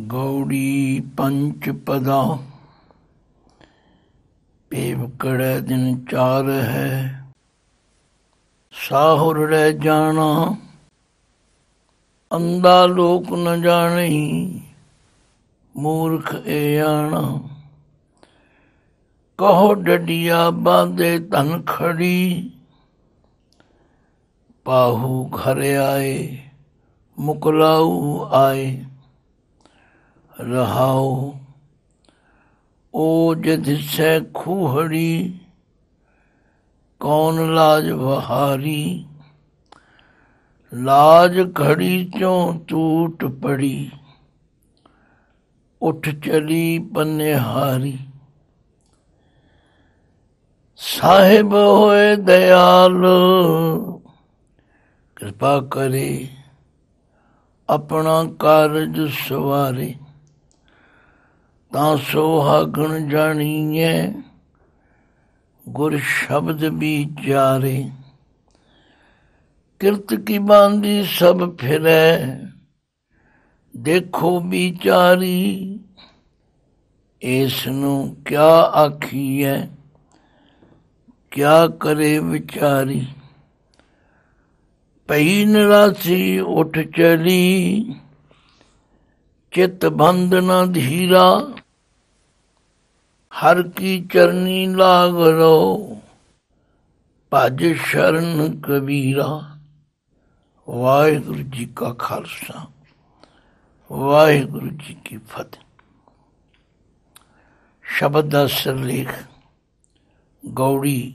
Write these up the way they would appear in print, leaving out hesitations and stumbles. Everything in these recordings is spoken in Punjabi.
ਗੌੜੀ ਪੰਚ ਪਦਾ ਪੇਵਕੜੈ ਦਿਨ ਚਾਰ ਹੈ। ਸਾਹੁਰ ਰਹਿ ਜਾਣਾ ਅੰਧਾ ਲੋਕ ਨ ਜਾਣੀ, ਮੂਰਖ ਏ ਆਣਾ। ਕਹੋ ਡੱਡੀਆ ਬਾਂਧੇ ਧਨ ਖੜੀ, ਪਾਹੂ ਘਰ ਆਏ ਮੁਕਲਾਊ ਆਏ। ਰਹਾਉ ਓ ਜਦ ਸੈ ਖੂਹੜੀ, ਕੌਣ ਲਾਜ ਬਹਾਰੀ। ਲਾਜ ਘੜੀ ਚੋਂ ਟੂਟ ਪੜੀ, ਉੱਠ ਚਲੀ ਪਨਿਹਾਰੀ। ਸਾਹਿਬ ਹੋਏ ਦਇਆਲ, ਕਿਰਪਾ ਕਰੇ ਆਪਣਾ ਕਾਰਜ ਸਵਾਰੇ। ਤਾਂ ਸੁਹਾਗਣ ਜਾਣੀਐ ਗੁਰ ਸ਼ਬਦ ਵਿਚਾਰੇ। ਕਿਰਤ ਕੀ ਬਾਂਦੀ ਸਭ ਫਿਰੈ, ਦੇਖੋ ਵਿਚਾਰੀ। ਇਸ ਨੂੰ ਕਿਆ ਆਖੀਐ, ਕਿਆ ਕਰੇ ਵਿਚਾਰੀ। ਪਈ ਨਿਰਾਸੀ ਉੱਠ ਚਲੀ, ਚਿਤ ਬੰਦ ਨ ਧੀਰਾ। ਹਰ ਕੀ ਚਰਨੀ ਲਾਗ ਰੋ, ਭਜ ਸ਼ਰਨ ਕਬੀਰਾ। ਵਾਹਿਗੁਰੂ ਜੀ ਕਾ ਖਾਲਸਾ, ਵਾਹਿਗੁਰੂ ਜੀ ਕੀ ਫਤਿਹ। ਸ਼ਬਦ ਦਾ ਸਿਰਲੇਖ ਗੌੜੀ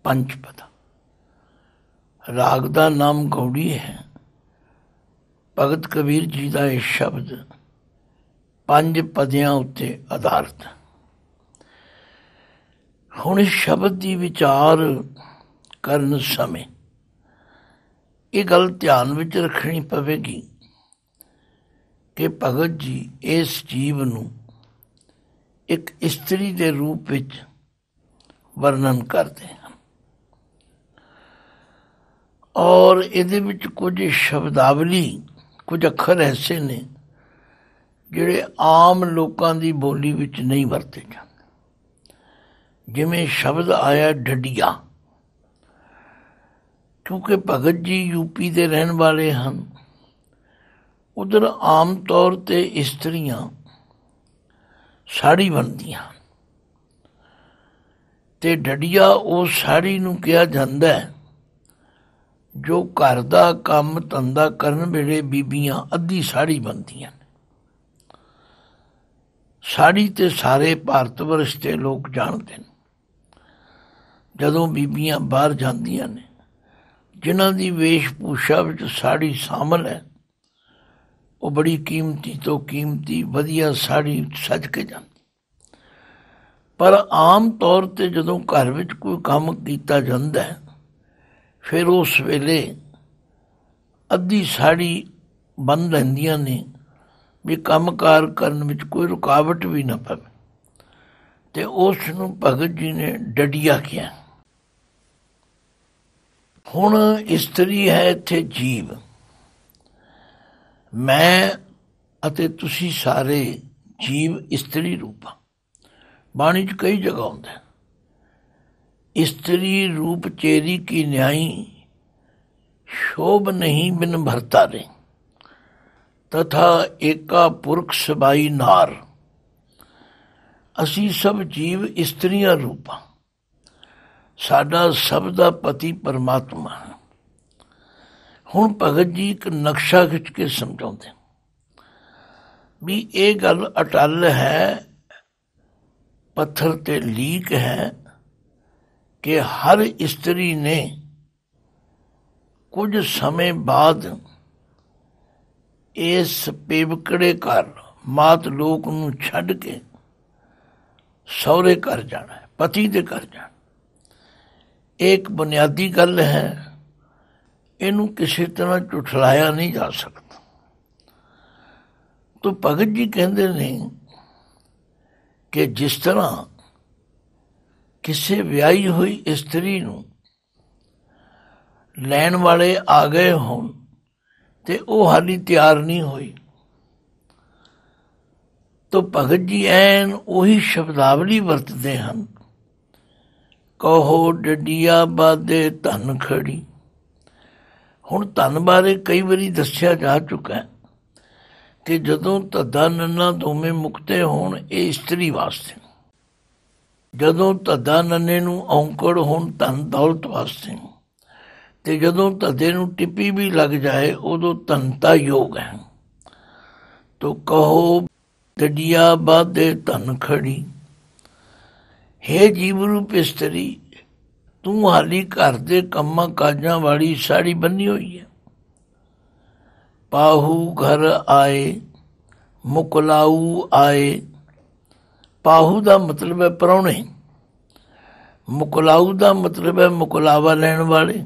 ਪੰਚਪਦਾ। ਰਾਗ ਦਾ ਨਾਮ ਗੌੜੀ ਹੈ। ਭਗਤ ਕਬੀਰ ਜੀ ਦਾ ਇਹ ਸ਼ਬਦ ਪੰਜ ਪਦਿਆਂ ਉੱਤੇ ਆਧਾਰਿਤ। ਹੁਣ ਇਸ ਸ਼ਬਦ ਦੀ ਵਿਚਾਰ ਕਰਨ ਸਮੇਂ ਇਹ ਗੱਲ ਧਿਆਨ ਵਿੱਚ ਰੱਖਣੀ ਪਵੇਗੀ ਕਿ ਭਗਤ ਜੀ ਇਸ ਜੀਵ ਨੂੰ ਇੱਕ ਇਸਤਰੀ ਦੇ ਰੂਪ ਵਿੱਚ ਵਰਣਨ ਕਰਦੇ ਹਨ ਔਰ ਇਹਦੇ ਵਿੱਚ ਕੁਝ ਸ਼ਬਦਾਵਲੀ, ਕੁਝ ਅੱਖਰ ਐਸੇ ਨੇ ਜਿਹੜੇ ਆਮ ਲੋਕਾਂ ਦੀ ਬੋਲੀ ਵਿੱਚ ਨਹੀਂ ਵਰਤੇ ਜਾਂਦੇ। ਜਿਵੇਂ ਸ਼ਬਦ ਆਇਆ ਡੱਡੀਆ, ਕਿਉਂਕਿ ਭਗਤ ਜੀ ਯੂਪੀ ਦੇ ਰਹਿਣ ਵਾਲੇ ਹਨ। ਉੱਧਰ ਆਮ ਤੌਰ 'ਤੇ ਇਸਤਰੀਆਂ ਸਾੜੀ ਬੰਨ੍ਹਦੀਆਂ ਹਨ ਅਤੇ ਡੱਡੀਆ ਉਸ ਸਾੜੀ ਨੂੰ ਕਿਹਾ ਜਾਂਦਾ ਹੈ ਜੋ ਘਰ ਦਾ ਕੰਮ ਧੰਦਾ ਕਰਨ ਵੇਲੇ ਬੀਬੀਆਂ ਅੱਧੀ ਸਾੜੀ ਬੰਨ੍ਹਦੀਆਂ ਨੇ। ਸਾੜੀ ਤੇ ਸਾਰੇ ਭਾਰਤ ਵਰਸ਼ ਦੇ ਲੋਕ ਜਾਣਦੇ ਨੇ। ਜਦੋਂ ਬੀਬੀਆਂ ਬਾਹਰ ਜਾਂਦੀਆਂ ਨੇ, ਜਿਨ੍ਹਾਂ ਦੀ ਵੇਸ਼ ਭੂਸ਼ਾ ਵਿੱਚ ਸਾੜੀ ਸ਼ਾਮਲ ਹੈ, ਉਹ ਬੜੀ ਕੀਮਤੀ ਤੋਂ ਕੀਮਤੀ ਵਧੀਆ ਸਾੜੀ ਸਜ ਕੇ ਜਾਂਦੀ। ਪਰ ਆਮ ਤੌਰ 'ਤੇ ਜਦੋਂ ਘਰ ਵਿੱਚ ਕੋਈ ਕੰਮ ਕੀਤਾ ਜਾਂਦਾ ਹੈ, ਫਿਰ ਉਸ ਵੇਲੇ ਅੱਧੀ ਸਾੜੀ ਬੰਨ੍ਹ ਲੈਂਦੀਆਂ ਨੇ ਵੀ ਕੰਮਕਾਰ ਕਰਨ ਵਿੱਚ ਕੋਈ ਰੁਕਾਵਟ ਵੀ ਨਾ ਪਵੇ, ਅਤੇ ਉਸ ਨੂੰ ਭਗਤ ਜੀ ਨੇ ਡੱਡੀਆ ਕਿਹਾ। ਹੁਣ ਇਸਤਰੀ ਹੈ ਇੱਥੇ ਜੀਵ। ਮੈਂ ਅਤੇ ਤੁਸੀਂ ਸਾਰੇ ਜੀਵ ਇਸਤਰੀ ਰੂਪ ਆ। ਬਾਣੀ 'ਚ ਕਈ ਜਗ੍ਹਾ ਆਉਂਦਾ, ਇਸਤਰੀ ਰੂਪ ਚੇਰੀ ਕੀ ਨਿਆਈ, ਸ਼ੋਭ ਨਹੀਂ ਬਿਨ ਭਰਤਾਰੇ। ਤਥਾ ਏਕਾ ਪੁਰਖ ਸਬਾਈ ਨਾਰ। ਅਸੀਂ ਸਭ ਜੀਵ ਇਸਤਰੀਆਂ ਰੂਪ ਹਾਂ। ਸਾਡਾ ਸਭ ਦਾ ਪਤੀ ਪਰਮਾਤਮਾ ਹੈ। ਹੁਣ ਭਗਤ ਜੀ ਇੱਕ ਨਕਸ਼ਾ ਖਿੱਚ ਕੇ ਸਮਝਾਉਂਦੇ ਵੀ ਇਹ ਗੱਲ ਅਟੱਲ ਹੈ, ਪੱਥਰ 'ਤੇ ਲੀਕ ਹੈ ਕਿ ਹਰ ਇਸਤਰੀ ਨੇ ਕੁਝ ਸਮੇਂ ਬਾਅਦ ਇਸ ਪੇਵਕੜੇ ਘਰ ਮਾਤ ਲੋਕ ਨੂੰ ਛੱਡ ਕੇ ਸਹੁਰੇ ਘਰ ਜਾਣਾ ਹੈ, ਪਤੀ ਦੇ ਘਰ ਜਾਣਾ। ਇਹ ਇੱਕ ਬੁਨਿਆਦੀ ਗੱਲ ਹੈ, ਇਹਨੂੰ ਕਿਸੇ ਤਰ੍ਹਾਂ ਝੁਠਲਾਇਆ ਨਹੀਂ ਜਾ ਸਕਦਾ। ਤਾਂ ਭਗਤ ਜੀ ਕਹਿੰਦੇ ਨੇ ਕਿ ਜਿਸ ਤਰ੍ਹਾਂ ਕਿਸੇ ਵਿਆਹੀ ਹੋਈ ਇਸਤਰੀ ਨੂੰ ਲੈਣ ਵਾਲੇ ਆ ਗਏ ਹੋਣ ਤੇ ਉਹ ਹਾਲੀ ਤਿਆਰ ਨਹੀਂ ਹੋਈ, ਤਾਂ ਭਗਤ ਜੀ ਐਨ ਉਹੀ ਸ਼ਬਦਾਵਲੀ ਵਰਤਦੇ ਹਨ, ਕਹੋ ਡੱਡੀਆ ਬਾਦੇ ਧਨ ਖੜੀ। ਹੁਣ ਧਨ ਬਾਰੇ ਕਈ ਵਾਰੀ ਦੱਸਿਆ ਜਾ ਚੁੱਕਾ ਹੈ ਕਿ ਜਦੋਂ ਧੱਦਾ ਨੰਨਾ ਦੋਵੇਂ ਮੁਕਤੇ ਹੋਣ ਇਹ ਇਸਤਰੀ ਵਾਸਤੇ, ਜਦੋਂ ਧੱਦਾ ਨੰਨੇ ਨੂੰ ਔਂਕੜ ਹੋਣ ਧਨ ਦੌਲਤ ਵਾਸਤੇ, ਤੇ ਜਦੋਂ ਧੱਦੇ ਨੂੰ ਟਿੱਪੀ ਵੀ ਲੱਗ ਜਾਏ ਉਦੋਂ ਧਨਤਾ ਯੋਗ ਹੈ। ਤੋ ਕਹੋ ਡੱਡੀਆ ਬਾਦੇ ਧਨ ਖੜੀ। ਹੇ ਜੀਵ ਰੂਪ ਇਸਤਰੀ, ਤੂੰ ਹਾਲੀ ਘਰ ਦੇ ਕੰਮਾਂ ਕਾਜਾਂ ਵਾਲੀ ਸਾੜੀ ਬੰਨੀ ਹੋਈ ਹੈ। ਪਾਹੂ ਘਰ ਆਏ ਮੁਕਲਾਊ ਆਏ। ਪਾਹੂ ਦਾ ਮਤਲਬ ਹੈ ਪ੍ਰਾਹੁਣੇ, ਮੁਕਲਾਊ ਦਾ ਮਤਲਬ ਹੈ ਮੁਕਲਾਵਾ ਲੈਣ ਵਾਲੇ।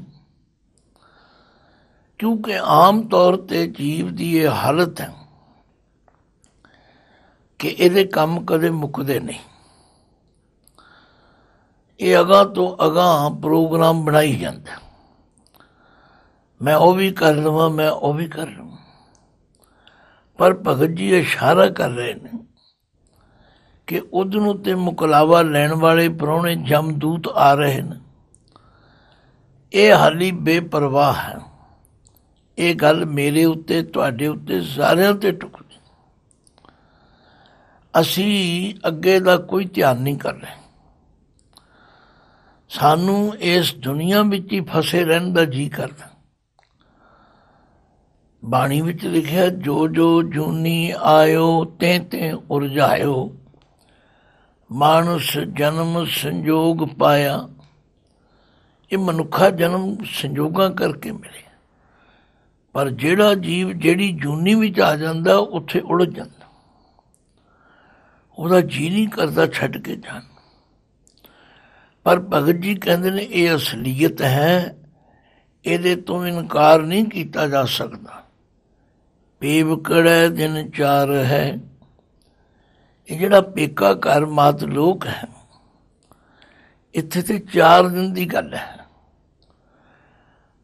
ਕਿਉਂਕਿ ਆਮ ਤੌਰ ਤੇ ਜੀਵ ਦੀ ਇਹ ਹਾਲਤ ਹੈ ਕਿ ਇਹਦੇ ਕੰਮ ਕਦੇ ਮੁੱਕਦੇ ਨਹੀਂ। ਇਹ ਅਗਾਂਹ ਤੋਂ ਅਗਾਂਹ ਪ੍ਰੋਗਰਾਮ ਬਣਾਈ ਜਾਂਦਾ, ਮੈਂ ਉਹ ਵੀ ਕਰ ਲਵਾਂ, ਮੈਂ ਉਹ ਵੀ ਕਰ ਲਵਾਂ। ਪਰ ਭਗਤ ਜੀ ਇਸ਼ਾਰਾ ਕਰ ਰਹੇ ਨੇ ਕਿ ਉਧਰੋਂ ਤੇ ਮੁਕਲਾਵਾ ਲੈਣ ਵਾਲੇ ਪ੍ਰਾਹੁਣੇ ਜਮਦੂਤ ਆ ਰਹੇ ਨੇ। ਇਹ ਹਾਲੀ ਬੇਪਰਵਾਹ ਹੈ। ਇਹ ਗੱਲ ਮੇਰੇ ਉੱਤੇ, ਤੁਹਾਡੇ ਉੱਤੇ, ਸਾਰਿਆਂ ਉੱਤੇ ਟੁਕਦੀ। ਅਸੀਂ ਅੱਗੇ ਦਾ ਕੋਈ ਧਿਆਨ ਨਹੀਂ ਕਰ ਰਹੇ। ਸਾਨੂੰ ਇਸ ਦੁਨੀਆ ਵਿੱਚ ਹੀ ਫਸੇ ਰਹਿਣ ਦਾ ਜੀਅ ਕਰਦਾ। ਬਾਣੀ ਵਿੱਚ ਲਿਖਿਆ, ਜੋ ਜੋ ਜੂਨੀ ਆਇਓ ਤੇ ਤੇ ਉਰਝਾਇਓ, ਮਾਨੁਸ ਜਨਮ ਸੰਜੋਗ ਪਾਇਆ। ਇਹ ਮਨੁੱਖਾ ਜਨਮ ਸੰਜੋਗਾਂ ਕਰਕੇ ਮਿਲਿਆ, ਪਰ ਜਿਹੜਾ ਜੀਵ ਜਿਹੜੀ ਜੂਨੀ ਵਿੱਚ ਆ ਜਾਂਦਾ ਉੱਥੇ ਉਲਝ ਜਾਂਦਾ, ਉਹਦਾ ਜੀਅ ਨਹੀਂ ਕਰਦਾ ਛੱਡ ਕੇ ਜਾਣ। ਪਰ ਭਗਤ ਜੀ ਕਹਿੰਦੇ ਨੇ ਇਹ ਅਸਲੀਅਤ ਹੈ, ਇਹਦੇ ਤੋਂ ਇਨਕਾਰ ਨਹੀਂ ਕੀਤਾ ਜਾ ਸਕਦਾ। ਪੇਵਕੜੈ ਦਿਨ ਚਾਰ ਹੈ। ਇਹ ਜਿਹੜਾ ਪੇਕਾ ਘਰ ਮਾਤ ਲੋਕ ਹੈ, ਇੱਥੇ ਤੇ 4 ਦਿਨ ਦੀ ਗੱਲ ਹੈ।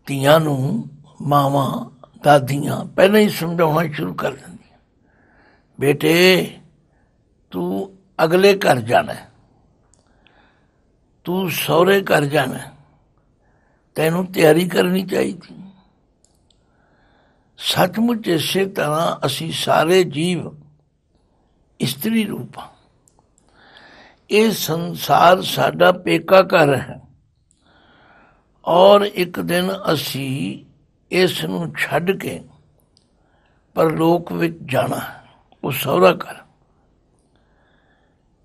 ਧੀਆਂ ਨੂੰ ਮਾਵਾਂ ਦਾਦੀਆਂ ਪਹਿਲਾਂ ਹੀ ਸਮਝਾਉਣਾ ਸ਼ੁਰੂ ਕਰ ਦਿੰਦੀਆਂ, ਬੇਟੇ ਤੂੰ ਅਗਲੇ ਘਰ ਜਾਣਾ, ਤੂੰ ਸਹੁਰੇ ਘਰ ਜਾਣਾ, ਤੈਨੂੰ ਤਿਆਰੀ ਕਰਨੀ ਚਾਹੀਦੀ। ਸੱਚਮੁੱਚ ਇਸੇ ਤਰ੍ਹਾਂ ਅਸੀਂ ਸਾਰੇ ਜੀਵ ਇਸਤਰੀ ਰੂਪ ਹਾਂ। ਇਹ ਸੰਸਾਰ ਸਾਡਾ ਪੇਕਾ ਘਰ ਹੈ ਔਰ ਇੱਕ ਦਿਨ ਅਸੀਂ ਇਸ ਨੂੰ ਛੱਡ ਕੇ ਪਰਲੋਕ ਵਿੱਚ ਜਾਣਾ, ਉਹ ਸਹੁਰਾ ਘਰ।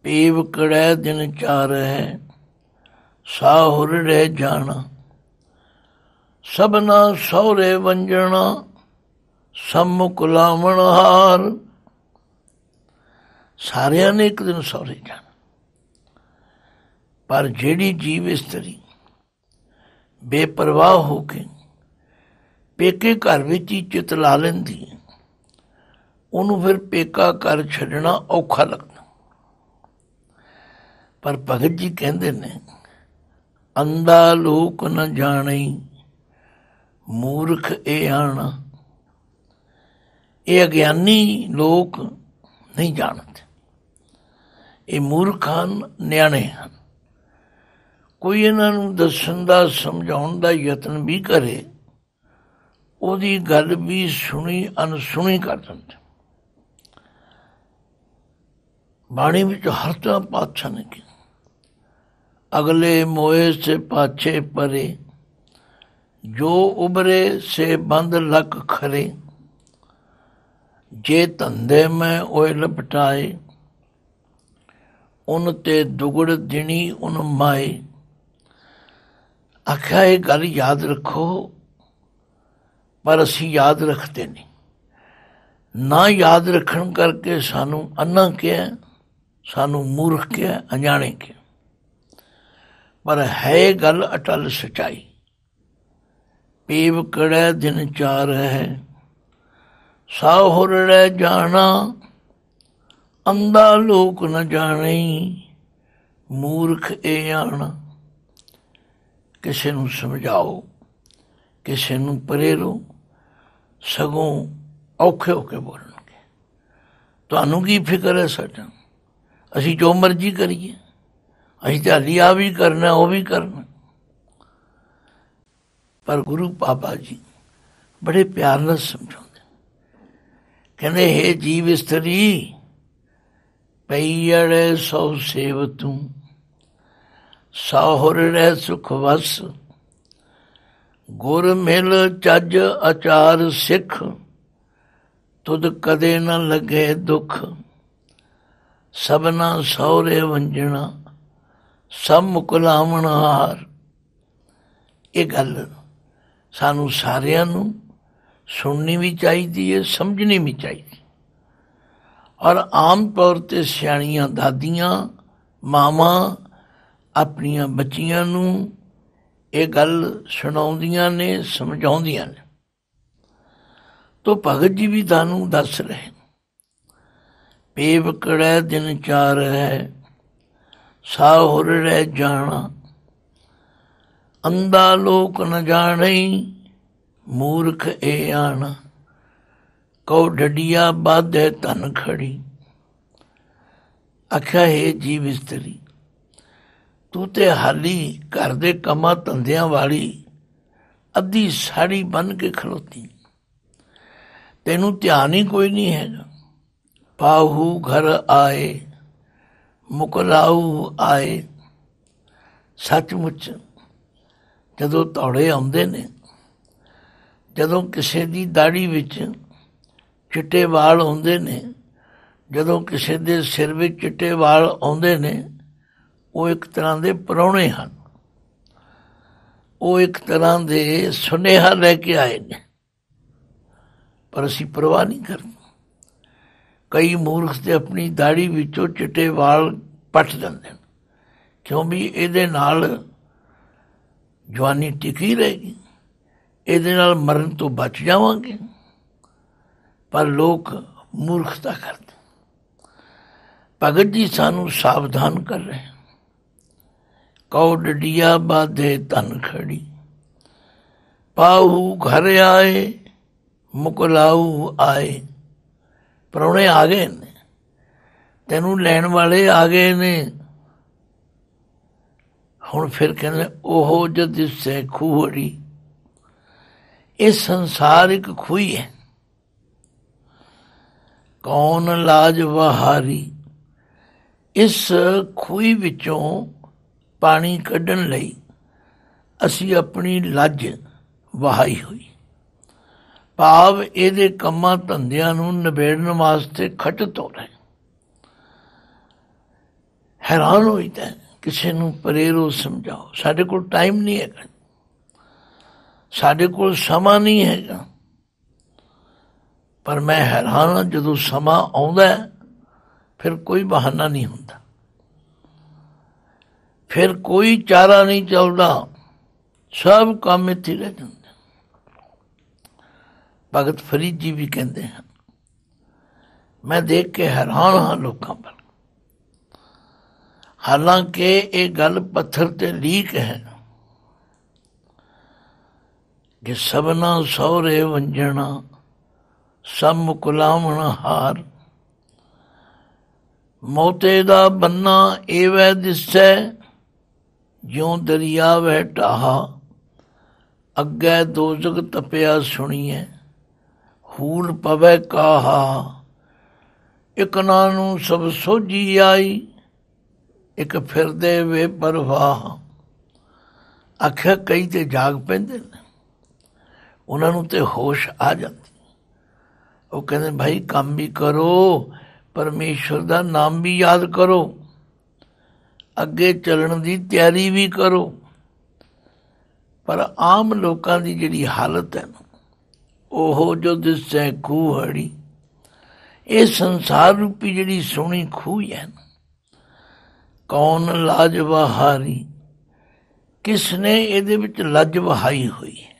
ਪੇਵ ਕੜੈ ਦਿਨ ਚਾਰ ਹੈ, ਸਾਹੁਰ ਰਹਿ ਜਾਣਾ। ਸਭਨਾ ਸਹੁਰੇ ਵੰਜਣਾ, ਸੰਮੁਖ ਲਾਵਣ ਹਾਰ। ਸਾਰਿਆਂ ਨੇ ਇੱਕ ਦਿਨ ਸਹੁਰੇ ਜਾਣਾ, ਪਰ ਜਿਹੜੀ ਜੀਵ ਇਸਤਰੀ ਬੇਪਰਵਾਹ ਹੋ ਕੇ ਪੇਕੇ ਘਰ ਵਿੱਚ ਹੀ ਚਿੱਤ ਲਾ ਲੈਂਦੀ ਹੈ, ਉਹਨੂੰ ਫਿਰ ਪੇਕਾ ਘਰ ਛੱਡਣਾ ਔਖਾ ਲੱਗਦਾ। ਪਰ ਭਗਤ ਜੀ ਕਹਿੰਦੇ ਨੇ, ਅੰਧਾ ਲੋਕ ਨ ਜਾਣੇ, ਮੂਰਖ ਇਹ ਆਣਾ। ਇਹ ਅਗਿਆਨੀ ਲੋਕ ਨਹੀਂ ਜਾਣਦੇ, ਇਹ ਮੂਰਖ ਹਨ, ਨਿਆਣੇ ਹਨ। ਕੋਈ ਇਹਨਾਂ ਨੂੰ ਦੱਸਣ ਦਾ, ਸਮਝਾਉਣ ਦਾ ਯਤਨ ਵੀ ਕਰੇ, ਉਹਦੀ ਗੱਲ ਵੀ ਸੁਣੀ ਅਨਸੁਣੀ ਕਰ ਦਿੰਦੇ। ਬਾਣੀ ਵਿੱਚ ਹਰ ਤਰ੍ਹਾਂ ਪਾਤਸ਼ਾਹ ਨੇ ਕਿਹਾ, ਅਗਲੇ ਮੋਏ ਸੇ ਪਾਛੇ ਪਰੇ, ਜੋ ਉਬਰੇ ਸੇ ਬੰਦ ਲੱਕ ਖਰੇ। ਜੇ ਧੰਦੇ ਮੈਂ ਓਏ ਲਪਟਾਏ, ਉਨ ਤੇ ਦੁਗੜ ਦਿਣੀ ਉਨ ਮਾਏ। ਆਖਿਆ ਇਹ ਗੱਲ ਯਾਦ ਰੱਖੋ, ਪਰ ਅਸੀਂ ਯਾਦ ਰੱਖਦੇ ਨਹੀਂ। ਨਾ ਯਾਦ ਰੱਖਣ ਕਰਕੇ ਸਾਨੂੰ ਅੰਨਾ ਕਿਹਾ, ਸਾਨੂੰ ਮੂਰਖ ਕਿਹਾ, ਅਣਜਾਣੇ ਕਿਹਾ। ਪਰ ਹੈ ਗੱਲ ਅਟਲ ਸੱਚਾਈ। ਪੇਵ ਕੜੈ ਦਿਨ ਚਾਰ ਹੈ, ਸਾਹੁਰ ਰਹਿ ਜਾਣਾ। ਅੰਧਾ ਲੋਕ ਨ ਜਾਣੇ, ਮੂਰਖ ਇਹ ਆਣ। ਕਿਸੇ ਨੂੰ ਸਮਝਾਓ, ਕਿਸੇ ਨੂੰ ਪ੍ਰੇਰੋ, ਸਗੋਂ ਔਖੇ ਹੋ ਕੇ ਬੋਲਣਗੇ। ਤੁਹਾਨੂੰ ਕੀ ਫਿਕਰ ਹੈ ਸਾਡਾ? ਅਸੀਂ ਜੋ ਮਰਜ਼ੀ ਕਰੀਏ, ਅਸੀਂ ਤਾਂ ਹਾਲੀ ਆ ਵੀ ਕਰਨਾ, ਉਹ ਵੀ ਕਰਨਾ। ਪਰ ਗੁਰੂ ਬਾਬਾ ਜੀ ਬੜੇ ਪਿਆਰ ਨਾਲ ਸਮਝਾਉਂਦੇ, ਕਹਿੰਦੇ ਹੇ ਜੀਵ ਇਸਤਰੀ, ਪਈ ਅੜੇ ਸੌ ਸੇਵ ਤੂੰ, ਸਾਹੁਰ ਰਹਿ ਸੁਖ ਵਸ। ਗੁਰ ਮਿਲ ਚੱਜ ਆਚਾਰ ਸਿੱਖ, ਤੁਧ ਕਦੇ ਨਾ ਲੱਗੇ ਦੁੱਖ। ਸਭਨਾ ਸਹੁਰੇ ਵੰਜਣਾ, ਸਭ ਮੁਕਲਾਵਣ ਹਾਰ। ਇਹ ਗੱਲ ਸਾਨੂੰ ਸਾਰਿਆਂ ਨੂੰ ਸੁਣਨੀ ਵੀ ਚਾਹੀਦੀ ਹੈ, ਸਮਝਣੀ ਵੀ ਚਾਹੀਦੀ। ਔਰ ਆਮ ਤੌਰ 'ਤੇ ਸਿਆਣੀਆਂ ਦਾਦੀਆਂ, ਮਾਵਾਂ ਆਪਣੀਆਂ ਬੱਚੀਆਂ ਨੂੰ ਇਹ ਗੱਲ ਸੁਣਾਉਂਦੀਆਂ ਨੇ, ਸਮਝਾਉਂਦੀਆਂ ਨੇ। ਤੋ ਭਗਤ ਜੀ ਵੀ ਤੁਹਾਨੂੰ ਦੱਸ ਰਹੇ, ਪੇਵਕੜੈ ਦਿਨ ਚਾਰ ਹੈ, ਸਾਹੁਰ ਰਹਿ ਜਾਣਾ। ਅੰਧਾ ਲੋਕ ਨ ਜਾਣਈ, ਮੂਰਖ ਇਹ ਆਣਾ। ਕਉ ਡੱਡੀਆ ਬਾਧੇ ਧਨ ਖੜੀ। ਆਖਿਆ ਹੈ ਜੀਵ ਇਸਤਰੀ, ਤੂੰ ਤੇ ਹਾਲੀ ਘਰ ਦੇ ਕੰਮਾਂ ਧੰਦਿਆਂ ਵਾਲੀ ਅੱਧੀ ਸਾੜੀ ਬੰਨ ਕੇ ਖਲੋਤੀ, ਤੈਨੂੰ ਧਿਆਨ ਹੀ ਕੋਈ ਨਹੀਂ ਹੈਗਾ। ਪਾਹੂ ਘਰ ਆਏ, ਮੁਕਲਾਊ ਆਏ। ਸੱਚਮੁੱਚ ਜਦੋਂ ਧੌੜੇ ਆਉਂਦੇ ਨੇ, ਜਦੋਂ ਕਿਸੇ ਦੀ ਦਾੜੀ ਵਿੱਚ ਚਿੱਟੇ ਵਾਲ ਆਉਂਦੇ ਨੇ, ਜਦੋਂ ਕਿਸੇ ਦੇ ਸਿਰ ਵਿੱਚ ਚਿੱਟੇ ਵਾਲ ਆਉਂਦੇ ਨੇ, ਉਹ ਇੱਕ ਤਰ੍ਹਾਂ ਦੇ ਪ੍ਰਾਹੁਣੇ ਹਨ। ਉਹ ਇੱਕ ਤਰ੍ਹਾਂ ਦੇ ਸੁਨੇਹਾ ਲੈ ਕੇ ਆਏ ਨੇ, ਪਰ ਅਸੀਂ ਪਰਵਾਹ ਨਹੀਂ ਕਰਦੇ। ਕਈ ਮੂਰਖ ਤੇ ਆਪਣੀ ਦਾੜੀ ਵਿੱਚੋਂ ਚਿੱਟੇ ਵਾਲ ਪੱਟ ਦਿੰਦੇ ਨੇ, ਕਿਉਂ ਵੀ ਇਹਦੇ ਨਾਲ ਜਵਾਨੀ ਟਿਕੀ ਰਹੇਗੀ, ਇਹਦੇ ਨਾਲ ਮਰਨ ਤੋਂ ਬਚ ਜਾਵਾਂਗੇ। ਪਰ ਲੋਕ ਮੂਰਖਤਾ ਕਰਦੇ। ਭਗਤ ਜੀ ਸਾਨੂੰ ਸਾਵਧਾਨ ਕਰ ਰਹੇ, ਕਉ ਡੱਡੀਆ ਬਾਧੇ ਧਨ ਖੜੀ। ਪਾਹੂ ਘਰ ਆਏ, ਮੁਕਲਾਊ ਆਏ। ਪ੍ਰਾਹੁਣੇ ਆ ਗਏ ਨੇ, ਤੈਨੂੰ ਲੈਣ ਵਾਲੇ ਆ ਗਏ ਨੇ। ਹੁਣ ਫਿਰ ਕਹਿੰਦੇ ਉਹ ਜੋ ਦਿਸੇ ਖੂਹੜੀ। ਇਹ ਸੰਸਾਰ ਇੱਕ ਖੂਹੀ ਹੈ, ਕੌਣ ਲਾਜ ਵਹਾਰੀ। ਇਸ ਖੂਹੀ ਵਿੱਚੋਂ ਪਾਣੀ ਕੱਢਣ ਲਈ ਅਸੀਂ ਆਪਣੀ ਲੱਜ ਵਹਾਈ ਹੋਈ। ਭਾਵ ਇਹਦੇ ਕੰਮਾਂ ਧੰਦਿਆਂ ਨੂੰ ਨਿਬੇੜਨ ਵਾਸਤੇ ਖਚਤ ਹੋ ਰਹੇ। ਹੈਰਾਨ ਹੋਈਦਾ, ਕਿਸੇ ਨੂੰ ਪ੍ਰੇਰੋ, ਸਮਝਾਓ। ਸਾਡੇ ਕੋਲ ਟਾਈਮ ਨਹੀਂ ਹੈਗਾ, ਸਾਡੇ ਕੋਲ ਸਮਾਂ ਨਹੀਂ ਹੈਗਾ। ਪਰ ਮੈਂ ਹੈਰਾਨ ਹਾਂ, ਜਦੋਂ ਸਮਾਂ ਆਉਂਦਾ ਫਿਰ ਕੋਈ ਬਹਾਨਾ ਨਹੀਂ ਹੁੰਦਾ, ਫਿਰ ਕੋਈ ਚਾਰਾ ਨਹੀਂ ਚੱਲਦਾ, ਸਭ ਕੰਮ ਇੱਥੇ ਰਹਿ ਜਾਂਦੇ। ਭਗਤ ਫਰੀਦ ਜੀ ਵੀ ਕਹਿੰਦੇ ਹਨ, ਮੈਂ ਦੇਖ ਕੇ ਹੈਰਾਨ ਹਾਂ ਲੋਕਾਂ ਪਰ। ਹਾਲਾਂਕਿ ਇਹ ਗੱਲ ਪੱਥਰ ਤੇ ਲੀਕ ਹੈ ਕਿ ਸਭਨਾ ਸਹੁਰੇ ਵੰਜਣਾ, ਸਭ ਮੁਕਲਾਵਣ ਹਾਰ। ਮੌਤੇ ਦਾ ਬੰਨਾ ਏਵੈ ਦਿਸੈ, ਜਿਉਂ ਦਰਿਆ ਵਹਿ ਢਾਹਾ। ਅੱਗੇ ਦੋਜ਼ਖ ਤਪਿਆ ਸੁਣੀਐ, ਹੂਲ ਪਵੈ ਕਾਹਾ। ਇੱਕ ਨਾਂ ਨੂੰ ਸਭ ਸੋਝੀ ਆਈ, ਇੱਕ ਫਿਰਦੇ ਵੇ ਪਰਵਾਹ। ਆਖਿਆ ਕਈ ਤੇ ਜਾਗ ਪੈਂਦੇ ਨੇ, ਉਹਨਾਂ ਨੂੰ ਤੇ ਹੋਸ਼ ਆ ਜਾਂਦੀ। ਉਹ ਕਹਿੰਦੇ ਭਾਈ ਕੰਮ ਵੀ ਕਰੋ, ਪਰਮੇਸ਼ਵਰ ਦਾ ਨਾਮ ਵੀ ਯਾਦ ਕਰੋ, ਅੱਗੇ ਚੱਲਣ ਦੀ ਤਿਆਰੀ ਵੀ ਕਰੋ। ਪਰ ਆਮ ਲੋਕਾਂ ਦੀ ਜਿਹੜੀ ਹਾਲਤ ਹੈ ਨਾ, ਉਹ ਜੋ ਦਿਸੈ ਖੂਹੜੀ। ਇਹ ਸੰਸਾਰ ਰੂਪੀ ਜਿਹੜੀ ਸੋਹਣੀ ਖੂਹ ਹੈ ਨਾ, ਕੌਣ ਲਾਜ ਵਹਾਰੀ। ਕਿਸ ਨੇ ਇਹਦੇ ਵਿੱਚ ਲੱਜ ਵਹਾਈ ਹੋਈ ਹੈ।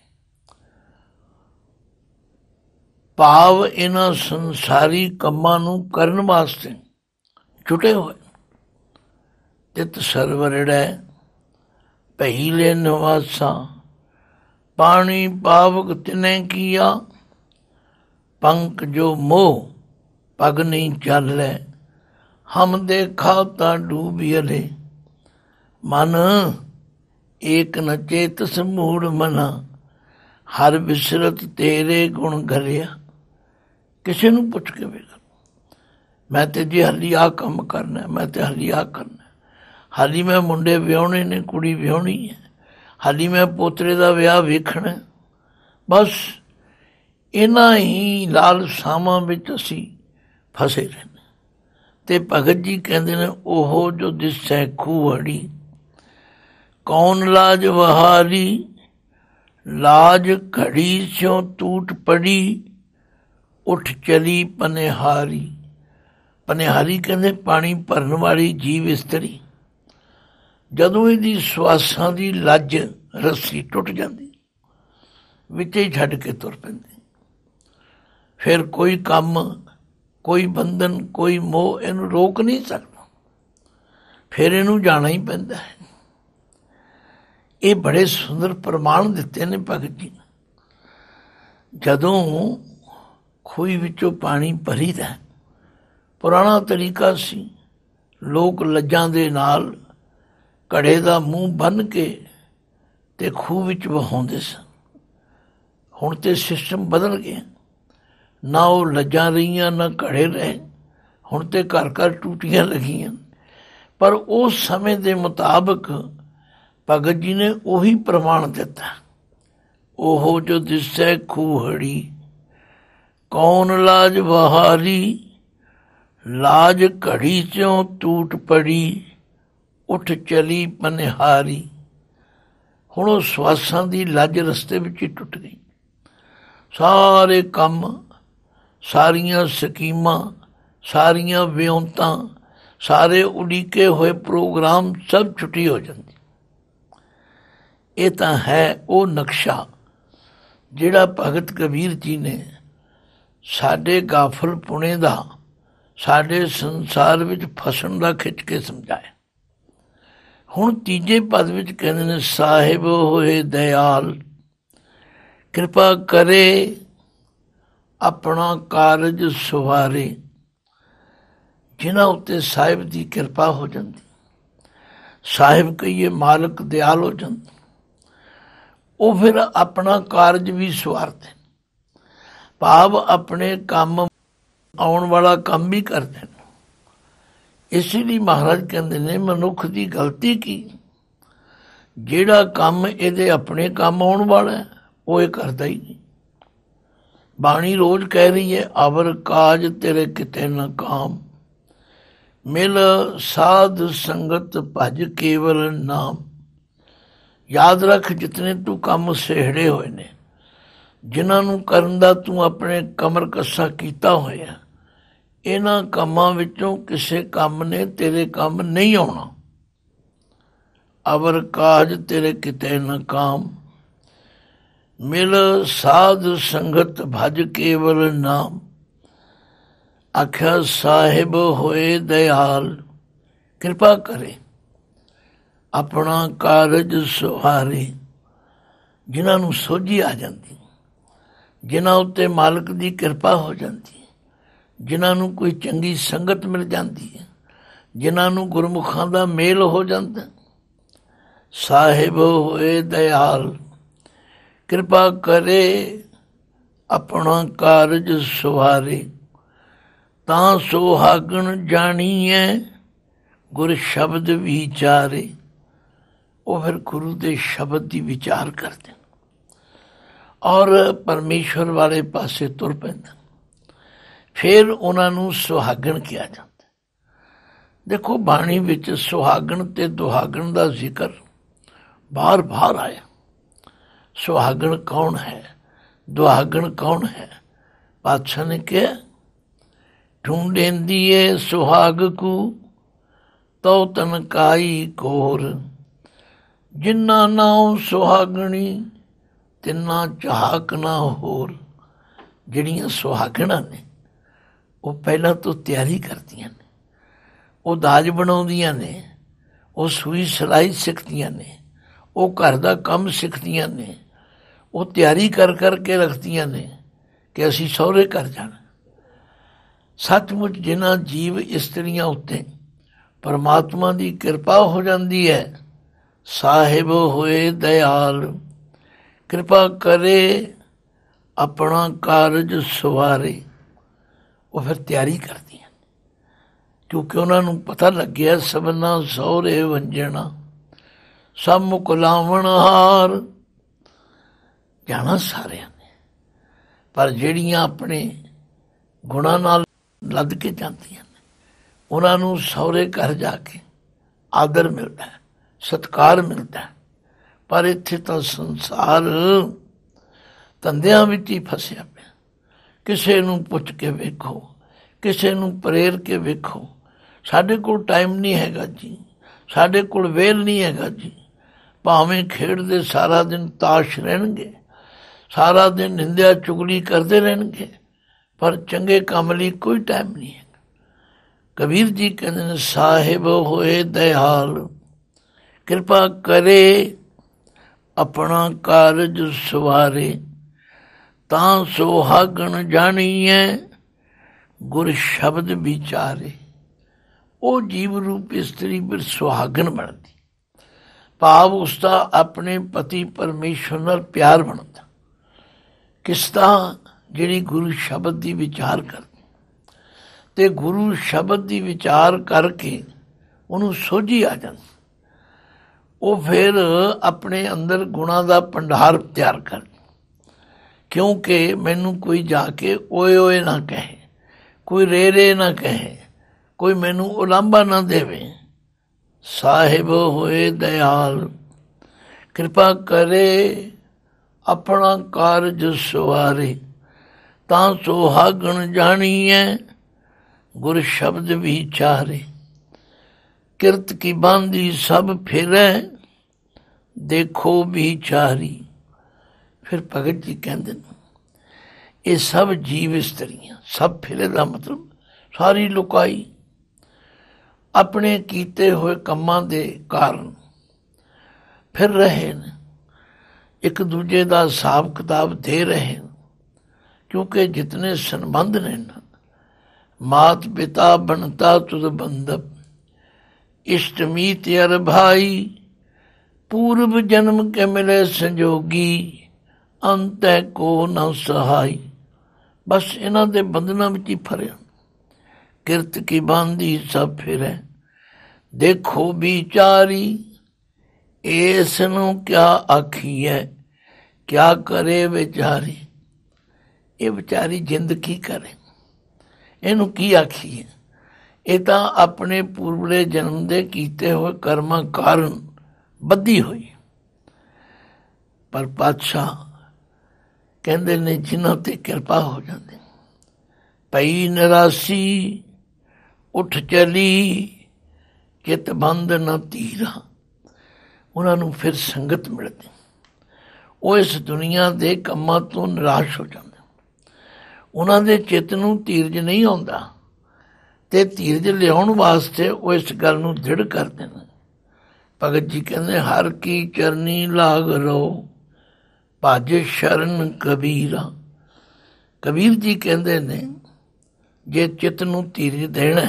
ਭਾਵ ਇਹਨਾਂ ਸੰਸਾਰੀ ਕੰਮਾਂ ਨੂੰ ਕਰਨ ਵਾਸਤੇ ਛੁੱਟੇ ਹੋਏ। ਤਿਤ ਸਰਵਰੜੈ ਭਈ ਲੈ ਨਿਵਾਸਾ ਪਾਣੀ ਪਾਵਕ ਤਿਨੈ ਕੀਆ ਪੰਕ ਜੋ ਮੋਹ ਪਗ ਨਹੀਂ ਚੱਲੈ ਹਮ ਦੇਖਾ ਤਾਂ ਡੂਬਿਅਲੇ ਮਨ ਏਕ ਨ ਚੇਤਸ ਮੂੜ ਮਨਾ ਹਰ ਬਿਸਰਤ ਤੇਰੇ ਗੁਣ ਗਲਿਆ। ਕਿਸੇ ਨੂੰ ਪੁੱਛ ਕੇ ਵੇਖ, ਮੈਂ ਤੇ ਜੀ ਹਾਲੀ ਆਹ ਕੰਮ ਕਰਨਾ, ਮੈਂ ਤੇ ਹਾਲੀ ਆਹ ਕਰਨਾ, ਹਾਲੀ ਮੈਂ ਮੁੰਡੇ ਵਿਆਹੁਣੇ ਨੇ, ਕੁੜੀ ਵਿਆਹੁਣੀ ਹੈ, ਹਾਲੀ ਮੈਂ ਪੋਤਰੇ ਦਾ ਵਿਆਹ ਵੇਖਣਾ। ਬਸ ਇਹਨਾਂ ਹੀ ਲਾਲਸਾਵਾਂ ਵਿੱਚ ਅਸੀਂ ਫਸੇ ਰਹਿੰਦੇ। ਅਤੇ ਭਗਤ ਜੀ ਕਹਿੰਦੇ ਨੇ, ਉਹ ਜੋ ਦਿਸੈ ਖੂਹੜੀ ਕੌਣ ਲਾਜ ਵਹਾਰੀ ਲਾਜ ਘੜੀ ਸਿਉ ਟੂਟ ਪੜੀ ਉੱਠ ਚਲੀ ਪਨਿਹਾਰੀ। ਪਨਿਹਾਰੀ ਕਹਿੰਦੇ ਪਾਣੀ ਭਰਨ ਵਾਲੀ ਜੀਵ ਇਸਤਰੀ। ਜਦੋਂ ਇਹਦੀ ਸਵਾਸਾਂ ਦੀ ਲੱਜ ਰੱਸੀ ਟੁੱਟ ਜਾਂਦੀ, ਵਿੱਚ ਹੀ ਛੱਡ ਕੇ ਤੁਰ ਪੈਂਦੀ। ਫਿਰ ਕੋਈ ਕੰਮ, ਕੋਈ ਬੰਧਨ, ਕੋਈ ਮੋਹ ਇਹਨੂੰ ਰੋਕ ਨਹੀਂ ਸਕਦਾ, ਫਿਰ ਇਹਨੂੰ ਜਾਣਾ ਹੀ ਪੈਂਦਾ ਹੈ। ਇਹ ਬੜੇ ਸੁੰਦਰ ਪ੍ਰਮਾਣ ਦਿੱਤੇ ਨੇ ਭਗਤ ਜੀ ਨੇ। ਜਦੋਂ ਖੂਹ ਵਿੱਚੋਂ ਪਾਣੀ ਭਰੀਦਾ, ਪੁਰਾਣਾ ਤਰੀਕਾ ਸੀ, ਲੋਕ ਲੱਜਾਂ ਦੇ ਨਾਲ ਘੜੇ ਦਾ ਮੂੰਹ ਬੰਨ੍ਹ ਕੇ ਅਤੇ ਖੂਹ ਵਿੱਚ ਵਹਾਉਂਦੇ ਸਨ। ਹੁਣ ਤਾਂ ਸਿਸਟਮ ਬਦਲ ਗਿਆ, ਨਾ ਉਹ ਲੱਜਾਂ ਰਹੀਆਂ ਨਾ ਘੜੇ ਰਹੇ। ਹੁਣ ਤਾਂ ਘਰ ਘਰ ਟੂਟੀਆਂ ਲੱਗੀਆਂ। ਪਰ ਉਸ ਸਮੇਂ ਦੇ ਮੁਤਾਬਕ ਭਗਤ ਜੀ ਨੇ ਉਹੀ ਪ੍ਰਮਾਣ ਦਿੱਤਾ, ਉਹ ਜੋ ਦਿਸੈ ਖੂਹੜੀ ਕੌਣ ਲਾਜ ਬਹਾਰੀ ਲਾਜ ਘੜੀ ਸਿਉ ਟੂਟ ਪੜੀ ਉੱਠ ਚਲੀ ਪਨਿਹਾਰੀ। ਹੁਣ ਉਹ ਸਵਾਸਾਂ ਦੀ ਲੱਜ ਰਸਤੇ ਵਿੱਚ ਹੀ ਟੁੱਟ ਗਈ। ਸਾਰੇ ਕੰਮ, ਸਾਰੀਆਂ ਸਕੀਮਾਂ, ਸਾਰੀਆਂ ਵਿਉਂਤਾਂ, ਸਾਰੇ ਉਡੀਕੇ ਹੋਏ ਪ੍ਰੋਗਰਾਮ ਸਭ ਛੁੱਟੀ ਹੋ ਜਾਂਦੀ। ਇਹ ਤਾਂ ਹੈ ਉਹ ਨਕਸ਼ਾ ਜਿਹੜਾ ਭਗਤ ਕਬੀਰ ਜੀ ਨੇ ਸਾਡੇ ਗਾਫਲ ਪੁਣੇ ਦਾ, ਸਾਡੇ ਸੰਸਾਰ ਵਿੱਚ ਫਸਣ ਦਾ ਖਿੱਚ ਕੇ ਸਮਝਾਇਆ। ਹੁਣ ਤੀਜੇ ਪਦ ਵਿੱਚ ਕਹਿੰਦੇ ਨੇ, ਸਾਹਿਬ ਹੋਏ ਦਇਆਲ ਕਿਰਪਾ ਕਰੇ ਆਪਣਾ ਕਾਰਜ ਸਵਾਰੇ। ਜਿਨ੍ਹਾਂ ਉੱਤੇ ਸਾਹਿਬ ਦੀ ਕਿਰਪਾ ਹੋ ਜਾਂਦੀ, ਸਾਹਿਬ ਕਹੀਏ ਮਾਲਕ ਦਿਆਲ ਹੋ ਜਾਂਦਾ, ਉਹ ਫਿਰ ਆਪਣਾ ਕਾਰਜ ਵੀ ਸਵਾਰਦੇ, ਭਾਵ ਆਪਣੇ ਕੰਮ ਆਉਣ ਵਾਲਾ ਕੰਮ ਵੀ ਕਰਦੇ ਨੇ। ਇਸ ਲਈ ਮਹਾਰਾਜ ਕਹਿੰਦੇ ਨੇ, ਮਨੁੱਖ ਦੀ ਗਲਤੀ ਕੀ, ਜਿਹੜਾ ਕੰਮ ਇਹਦੇ ਆਪਣੇ ਕੰਮ ਆਉਣ ਵਾਲਾ ਉਹ ਇਹ ਕਰਦਾ ਹੀ ਨਹੀਂ। ਬਾਣੀ ਰੋਜ਼ ਕਹਿ ਰਹੀ ਹੈ, ਅਵਰ ਕਾਜ ਤੇਰੇ ਕਿਤੇ ਨਾ ਕਾਮ ਮਿਲ ਸਾਧ ਸੰਗਤ ਭਜ ਕੇਵਲ ਨਾਮ। ਯਾਦ ਰੱਖ, ਜਿਤਨੇ ਤੂੰ ਕੰਮ ਸਿਹੜੇ ਹੋਏ ਨੇ, ਜਿਨ੍ਹਾਂ ਨੂੰ ਕਰਨ ਦਾ ਤੂੰ ਆਪਣੇ ਕਮਰ ਕੱਸਾ ਕੀਤਾ ਹੋਇਆ, ਇਹਨਾਂ ਕੰਮਾਂ ਵਿੱਚੋਂ ਕਿਸੇ ਕੰਮ ਨੇ ਤੇਰੇ ਕੰਮ ਨਹੀਂ ਆਉਣਾ। ਅਵਰ ਕਾਜ ਤੇਰੇ ਕਿਤੇ ਨਾ ਕਾਮ ਮਿਲ ਸਾਧ ਸੰਗਤ ਭਜ ਕੇਵਲ ਨਾਮ। ਆਖਿਆ ਸਾਹਿਬ ਹੋਏ ਦਇਆਲ ਕਿਰਪਾ ਕਰੇ ਆਪਣਾ ਕਾਰਜ ਸਵਾਰੇ। ਜਿਨ੍ਹਾਂ ਨੂੰ ਸੋਝੀ ਆ ਜਾਂਦੀ, ਜਿਨ੍ਹਾਂ ਉੱਤੇ ਮਾਲਕ ਦੀ ਕਿਰਪਾ ਹੋ ਜਾਂਦੀ, ਜਿਨ੍ਹਾਂ ਨੂੰ ਕੋਈ ਚੰਗੀ ਸੰਗਤ ਮਿਲ ਜਾਂਦੀ ਹੈ, ਜਿਨ੍ਹਾਂ ਨੂੰ ਗੁਰਮੁਖਾਂ ਦਾ ਮੇਲ ਹੋ ਜਾਂਦਾ। ਸਾਹਿਬ ਹੋਏ ਦਇਆਲ ਕਿਰਪਾ ਕਰੇ ਆਪਣਾ ਕਾਰਜ ਸਵਾਰੇ। ਤਾਂ ਸੁਹਾਗਣ ਜਾਣੀਐ ਗੁਰ ਸ਼ਬਦ ਵਿਚਾਰੇ। ਉਹ ਫਿਰ ਗੁਰੂ ਦੇ ਸ਼ਬਦ ਦੀ ਵਿਚਾਰ ਕਰਦੇ ਔਰ ਪਰਮੇਸ਼ਵਰ ਵਾਲੇ ਪਾਸੇ ਤੁਰ ਪੈਂਦੇ। ਫਿਰ ਉਹਨਾਂ ਨੂੰ ਸੁਹਾਗਣ ਕਿਹਾ ਜਾਂਦਾ। ਦੇਖੋ, ਬਾਣੀ ਵਿੱਚ ਸੁਹਾਗਣ ਅਤੇ ਦੁਹਾਗਣ ਦਾ ਜ਼ਿਕਰ ਬਾਰ-ਬਾਰ ਆਇਆ। ਸੁਹਾਗਣ ਕੌਣ ਹੈ, ਦੁਹਾਗਣ ਕੌਣ ਹੈ? ਪਾਤਸ਼ਾਹ ਨੇ ਕਿਹਾ, ਢੂੰਢੇਂਦੀ ਏ ਸੁਹਾਗ ਕੂ ਤਉ ਤਨਕਾਈ ਕੋਰ। ਜਿੰਨਾ ਨਾਉ ਸੁਹਾਗਣੀ ਤਿੰਨਾ ਝਾਕ ਨਾ ਹੋਰ। ਜਿਹੜੀਆਂ ਸੁਹਾਗਣਾਂ ਨੇ ਉਹ ਪਹਿਲਾਂ ਤੋਂ ਤਿਆਰੀ ਕਰਦੀਆਂ ਨੇ, ਉਹ ਦਾਜ ਬਣਾਉਂਦੀਆਂ ਨੇ, ਉਹ ਸੂਈ ਸਿਲਾਈ ਸਿੱਖਦੀਆਂ ਨੇ, ਉਹ ਘਰ ਦਾ ਕੰਮ ਸਿੱਖਦੀਆਂ ਨੇ, ਉਹ ਤਿਆਰੀ ਕਰ ਕਰਕੇ ਰੱਖਦੀਆਂ ਨੇ ਕਿ ਅਸੀਂ ਸਹੁਰੇ ਘਰ ਜਾਣਾ। ਸੱਚਮੁੱਚ ਜਿਨ੍ਹਾਂ ਜੀਵ ਇਸਤਰੀਆਂ ਉੱਤੇ ਪਰਮਾਤਮਾ ਦੀ ਕਿਰਪਾ ਹੋ ਜਾਂਦੀ ਹੈ, ਸਾਹਿਬ ਹੋਏ ਦਇਆਲ, ਕਿਰਪਾ ਕਰੇ ਆਪਣਾ ਕਾਰਜ ਸਵਾਰੇ, ਉਹ ਫਿਰ ਤਿਆਰੀ ਕਰਦੀਆਂ ਕਿਉਂਕਿ ਉਹਨਾਂ ਨੂੰ ਪਤਾ ਲੱਗਿਆ ਸਭਨਾ ਸਹੁਰੇ ਵੰਜਣਾ ਸਭ ਮੁਕਲਾਵਣ ਹਾਰ। ਜਾਣਾ ਸਾਰਿਆਂ ਨੇ, ਪਰ ਜਿਹੜੀਆਂ ਆਪਣੇ ਗੁਣਾਂ ਨਾਲ ਲੱਦ ਕੇ ਜਾਂਦੀਆਂ ਨੇ ਉਹਨਾਂ ਨੂੰ ਸਹੁਰੇ ਘਰ ਜਾ ਕੇ ਆਦਰ ਮਿਲਦਾ, ਸਤਿਕਾਰ ਮਿਲਦਾ। ਪਰ ਇੱਥੇ ਤਾਂ ਸੰਸਾਰ ਧੰਦਿਆਂ ਵਿੱਚ ਹੀ ਫਸਿਆ ਪਿਆ। ਕਿਸੇ ਨੂੰ ਪੁੱਛ ਕੇ ਵੇਖੋ, ਕਿਸੇ ਨੂੰ ਪ੍ਰੇਰ ਕੇ ਵੇਖੋ, ਸਾਡੇ ਕੋਲ ਟਾਈਮ ਨਹੀਂ ਹੈਗਾ ਜੀ, ਸਾਡੇ ਕੋਲ ਵੇਲ ਨਹੀਂ ਹੈਗਾ ਜੀ। ਭਾਵੇਂ ਖੇਡਦੇ ਸਾਰਾ ਦਿਨ ਤਾਸ਼ ਰਹਿਣਗੇ, ਸਾਰਾ ਦਿਨ ਨਿੰਦਿਆ ਚੁਗਲੀ ਕਰਦੇ ਰਹਿਣਗੇ, ਪਰ ਚੰਗੇ ਕੰਮ ਲਈ ਕੋਈ ਟਾਈਮ ਨਹੀਂ ਹੈ। ਕਬੀਰ ਜੀ ਕਹਿੰਦੇ ਨੇ ਸਾਹਿਬ ਹੋਏ ਦਇਆਲ, ਕਿਰਪਾ ਕਰੇ ਆਪਣਾ ਕਾਰਜ ਸਵਾਰੇ, ਤਾਂ ਸੁਹਾਗਣ ਜਾਣੀਐ ਗੁਰ ਸ਼ਬਦ ਵਿਚਾਰੇ। ਉਹ ਜੀਵ ਰੂਪ ਇਸਤਰੀ ਫਿਰ ਸੁਹਾਗਣ ਬਣਦੀ, ਭਾਵ ਉਸਦਾ ਆਪਣੇ ਪਤੀ ਪਰਮੇਸ਼ਵਰ ਨਾਲ ਪਿਆਰ ਬਣਦਾ। ਕਿਸ ਤਰ੍ਹਾਂ? ਜਿਹੜੀ ਗੁਰੂ ਸ਼ਬਦ ਦੀ ਵਿਚਾਰ ਕਰਦੀ, ਅਤੇ ਗੁਰੂ ਸ਼ਬਦ ਦੀ ਵਿਚਾਰ ਕਰਕੇ ਉਹਨੂੰ ਸੋਝੀ ਆ ਜਾਂਦੀ। ਉਹ ਫਿਰ ਆਪਣੇ ਅੰਦਰ ਗੁਣਾਂ ਦਾ ਭੰਡਾਰ ਤਿਆਰ ਕਰਦੀ, ਕਿਉਂਕਿ ਮੈਨੂੰ ਕੋਈ ਜਾ ਕੇ ਓਏ ਓਏ ਨਾ ਕਹੇ, ਕੋਈ ਰੇ ਰੇ ਨਾ ਕਹੇ, ਕੋਈ ਮੈਨੂੰ ਉਲਾਂਭਾ ਨਾ ਦੇਵੇ। ਸਾਹਿਬ ਹੋਏ ਦਇਆਲ, ਕਿਰਪਾ ਕਰੇ ਆਪਣਾ ਕਾਰਜ ਸਵਾਰੇ, ਤਾਂ ਸੁਹਾਗਣ ਜਾਣੀਐ ਗੁਰ ਸ਼ਬਦ ਵਿਚਾਰੇ। ਕਿਰਤ ਕੀ ਬਾਂਦੀ ਸਭ ਫਿਰੈ, ਦੇਖੋ ਵਿਚਾਰੀ। ਫਿਰ ਭਗਤ ਜੀ ਕਹਿੰਦੇ ਨੇ ਇਹ ਸਭ ਜੀਵ ਇਸਤਰੀਆਂ, ਸਭ ਫਿਰੇ ਦਾ ਮਤਲਬ ਸਾਰੀ ਲੁਕਾਈ, ਆਪਣੇ ਕੀਤੇ ਹੋਏ ਕੰਮਾਂ ਦੇ ਕਾਰਨ ਫਿਰ ਰਹੇ ਨੇ, ਇੱਕ ਦੂਜੇ ਦਾ ਹਿਸਾਬ ਕਿਤਾਬ ਦੇ ਰਹੇ ਨੇ। ਕਿਉਂਕਿ ਜਿਤਨੇ ਸੰਬੰਧ ਨੇ ਨਾ, ਮਾਤ ਪਿਤਾ ਬਣਤਾ ਤੁਧ ਬੰਧਪ, ਇਸ਼ਟ ਮੀਤ ਅਰ ਭਾਈ, ਪੂਰਬ ਜਨਮ ਕੇ ਮਿਲੇ ਸੰਜੋਗੀ, ਅੰਤੈ ਕੋ ਨਾ ਸਹਾਈ। ਬਸ ਇਹਨਾਂ ਦੇ ਬੰਧਨਾਂ ਵਿੱਚ ਹੀ ਫਰਿਆ। ਕਿਰਤ ਕੀ ਬਾਂਦੀ ਸਭ ਫਿਰੈ, ਦੇਖੋ ਵਿਚਾਰੀ। ਇਸ ਨੂੰ ਕਿਆ ਆਖੀਐ, ਕਿਆ ਕਰੇ ਵਿਚਾਰੀ। ਇਹ ਵਿਚਾਰੀ ਜਿੰਦ ਕੀ ਕਰੇ, ਇਹਨੂੰ ਕੀ ਆਖੀਏ? ਇਹ ਤਾਂ ਆਪਣੇ ਪੂਰਬਲੇ ਜਨਮ ਦੇ ਕੀਤੇ ਹੋਏ ਕਰਮਾਂ ਕਾਰਨ ਬੱਧੀ ਹੋਈ। ਪਰ ਪਾਤਸ਼ਾਹ ਕਹਿੰਦੇ ਨੇ ਜਿਨ੍ਹਾਂ 'ਤੇ ਕਿਰਪਾ ਹੋ ਜਾਂਦੀ, ਪਈ ਨਿਰਾਸੀ ਉੱਠ ਚਲੀ, ਚਿਤ ਬੰਦ ਨਾ ਧੀਰਾ। ਉਹਨਾਂ ਨੂੰ ਫਿਰ ਸੰਗਤ ਮਿਲਦੀ, ਉਹ ਇਸ ਦੁਨੀਆ ਦੇ ਕੰਮਾਂ ਤੋਂ ਨਿਰਾਸ਼ ਹੋ ਜਾਂਦੇ। ਉਹਨਾਂ ਦੇ ਚਿੱਤ ਨੂੰ ਧੀਰਜ ਨਹੀਂ ਆਉਂਦਾ, ਅਤੇ ਧੀਰਜ ਲਿਆਉਣ ਵਾਸਤੇ ਉਹ ਇਸ ਗੱਲ ਨੂੰ ਦ੍ਰਿੜ ਕਰਦੇ ਨੇ। ਭਗਤ ਜੀ ਕਹਿੰਦੇ ਹਰ ਕੀ ਚਰਨੀ ਲਾਗ ਰਹੋ, ਭਜ ਸ਼ਰਨ ਕਬੀਰਾ। ਕਬੀਰ ਜੀ ਕਹਿੰਦੇ ਨੇ ਜੇ ਚਿੱਤ ਨੂੰ ਧੀਰਜ ਦੇਣਾ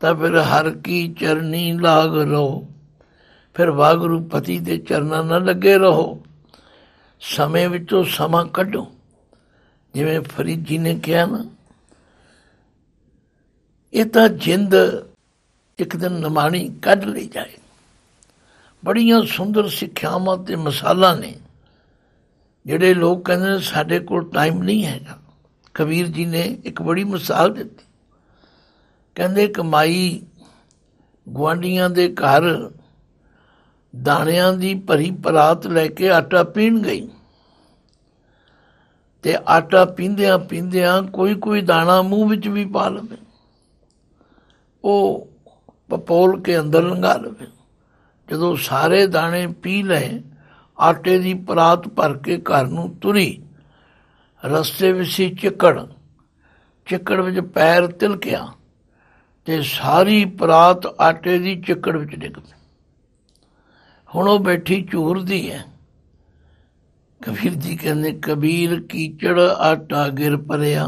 ਤਾਂ ਫਿਰ ਹਰ ਕੀ ਚਰਨੀ ਲਾਗ ਰਹੋ, ਫਿਰ ਵਾਹਿਗੁਰੂ ਪਤੀ ਦੇ ਚਰਨਾਂ ਨਾਲ ਲੱਗੇ ਰਹੋ। ਸਮੇਂ ਵਿੱਚੋਂ ਸਮਾਂ ਕੱਢੋ, ਜਿਵੇਂ ਫਰੀਦ ਜੀ ਨੇ ਕਿਹਾ ਨਾ, ਇਹ ਤਾਂ ਜਿੰਦ ਇੱਕ ਦਿਨ ਨਿਮਾਣੀ ਕੱਢ ਲਈ ਜਾਏ। ਬੜੀਆਂ ਸੁੰਦਰ ਸਿੱਖਿਆਵਾਂ ਅਤੇ ਮਿਸਾਲਾਂ ਨੇ। ਜਿਹੜੇ ਲੋਕ ਕਹਿੰਦੇ ਨੇ ਸਾਡੇ ਕੋਲ ਟਾਈਮ ਨਹੀਂ ਹੈਗਾ, ਕਬੀਰ ਜੀ ਨੇ ਇੱਕ ਬੜੀ ਮਿਸਾਲ ਦਿੱਤੀ। ਕਹਿੰਦੇ ਕਮਾਈ ਗੁਆਂਢੀਆਂ ਦੇ ਘਰ ਦਾਣਿਆਂ ਦੀ ਭਰੀ ਪਰਾਤ ਲੈ ਕੇ ਆਟਾ ਪੀਣ ਗਈ, ਅਤੇ ਆਟਾ ਪੀਂਦਿਆਂ ਪੀਂਦਿਆਂ ਕੋਈ ਦਾਣਾ ਮੂੰਹ ਵਿੱਚ ਵੀ ਪਾ ਲਵੇ, ਉਹ ਪਪੋਲ ਕੇ ਅੰਦਰ ਲੰਘਾ ਲਵੇ। ਜਦੋਂ ਸਾਰੇ ਦਾਣੇ ਪੀ ਲਏ, ਆਟੇ ਦੀ ਪਰਾਤ ਭਰ ਕੇ ਘਰ ਨੂੰ ਤੁਰੀ। ਰਸਤੇ ਵਿੱਚ ਸੀ ਚਿੱਕੜ ਵਿੱਚ ਪੈਰ ਤਿਲਕਿਆ ਅਤੇ ਸਾਰੀ ਪਰਾਤ ਆਟੇ ਦੀ ਚਿੱਕੜ ਵਿੱਚ ਡਿੱਗ ਪਈ। ਹੁਣ ਉਹ ਬੈਠੀ ਝੂਰਦੀ ਹੈ। ਕਬੀਰ ਜੀ ਕਹਿੰਦੇ ਕਬੀਰ ਕੀਚੜ ਆਟਾ ਗਿਰ ਪਰਿਆ,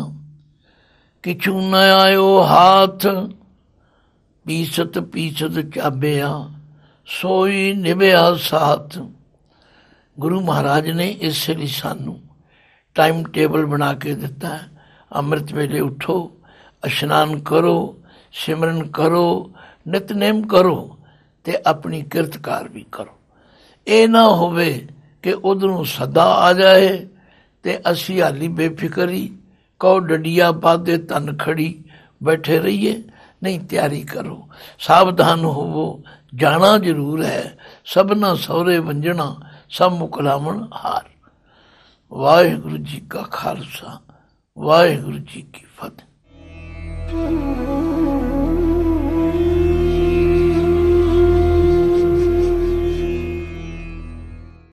ਕਿਛੂ ਨ ਆਇਓ ਹਾਥ, ਪੀਸਤ ਪੀਸਤ ਚਾਬਿਆ, ਸੋਈ ਨਿਭਿਆ ਸਾਥ। ਗੁਰੂ ਮਹਾਰਾਜ ਨੇ ਇਸੇ ਲਈ ਸਾਨੂੰ ਟਾਈਮ ਟੇਬਲ ਬਣਾ ਕੇ ਦਿੱਤਾ ਹੈ। ਅੰਮ੍ਰਿਤ ਵੇਲੇ ਉੱਠੋ, ਇਸ਼ਨਾਨ ਕਰੋ, ਸਿਮਰਨ ਕਰੋ, ਨਿਤਨੇਮ ਕਰੋ ਅਤੇ ਆਪਣੀ ਕਿਰਤਕਾਰ ਵੀ ਕਰੋ। ਇਹ ਨਾ ਹੋਵੇ ਕਿ ਉਧਰੋਂ ਸਦਾ ਆ ਜਾਏ ਅਤੇ ਅਸੀਂ ਹਾਲੀ ਬੇਫਿਕਰੀ ਕਹੋ ਡੰਡੀਆਂ ਬਾਧੇ ਧਨ ਖੜੀ ਬੈਠੇ ਰਹੀਏ। ਨਹੀਂ, ਤਿਆਰੀ ਕਰੋ, ਸਾਵਧਾਨ ਹੋਵੋ, ਜਾਣਾ ਜ਼ਰੂਰ ਹੈ। ਸਭਨਾ ਸਹੁਰੇ ਵੰਜਣਾ, ਸਭ ਮੁਕਲਾਵਣ ਹਾਰ। ਵਾਹਿਗੁਰੂ ਜੀ ਕਾ ਖਾਲਸਾ, ਵਾਹਿਗੁਰੂ ਜੀ ਕੀ ਫਤਿਹ।